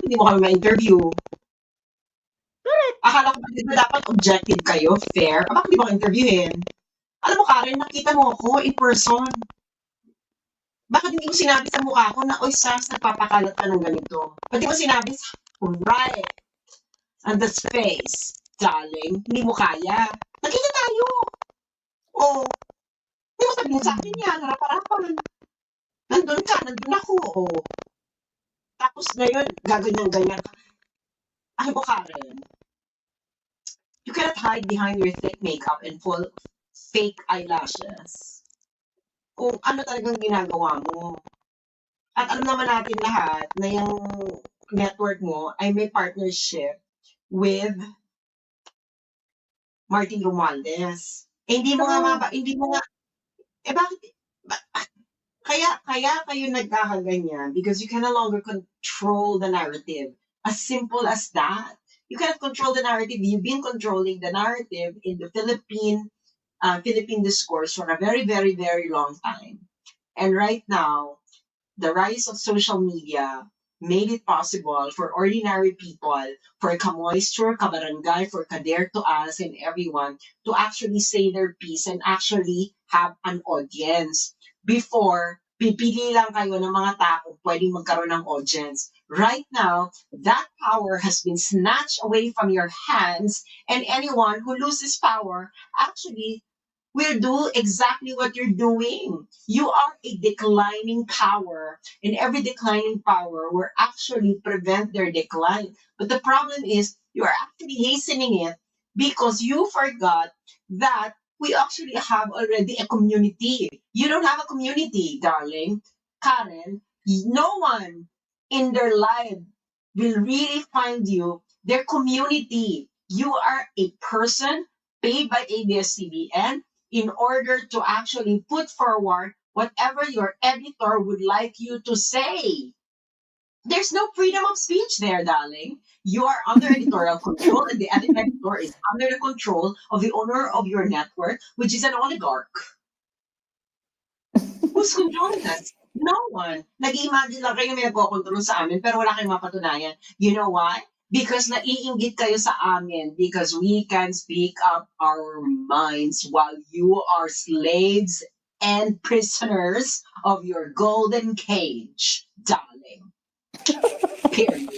hindi mo kami ma-interview? Akala ko ba di ba dapat objective kayo, fair? Bakit di mo ka-interviewin? Alam mo, Karen, nakita mo ako in person. Bakit hindi mo sinabi sa mukha ko na, oy, Sas, nagpapakalat ka ng ganito? Ba't di mo sinabi sa right on the face, darling, hindi mo kaya. Nakita tayo. Oh, hindi mo sabihin sa akin yan, harap-harapan. Nandun ka, nandun ako. Oh. Tapos ngayon, gaganyan-ganyan ka. Alam mo, Karen, you cannot hide behind your thick makeup and full fake eyelashes. Kung ano talagang ginagawa mo. At alam naman natin lahat na yung network mo ay may partnership with Martin Romualdez. Eh, hindi mo nga, bakit, kaya kayo nagkakaganyan because you can no longer control the narrative. As simple as that. You cannot control the narrative. You've been controlling the narrative in the Philippine discourse for a very, very, very long time. And right now, the rise of social media made it possible for ordinary people, for Kamoisture, Kabarangay, for Kader to us and everyone to actually say their piece and actually have an audience. Before, pipili lang kayo ng mga tao pwedeng magkaroon ng audience. Right now, that power has been snatched away from your hands, and anyone who loses power actually will do exactly what you're doing. You are a declining power, and every declining power will actually prevent their decline. But the problem is, you are actually hastening it because you forgot that we actually have already a community. You don't have a community, darling. Karen, no one in their life will really find you their community. You are a person paid by ABS-CBN in order to actually put forward whatever your editor would like you to say. There's no freedom of speech there, darling. You are under editorial control, and the editor is under the control of the owner of your network, which is an oligarch. Who's controlling us? No one. Nag-imagine lang kayo may nagko-control sa amin, pero wala kayong mapatunayan. You know why? Because naiinggit kayo sa amin, because we can speak up our minds while you are slaves and prisoners of your golden cage, darling. Period.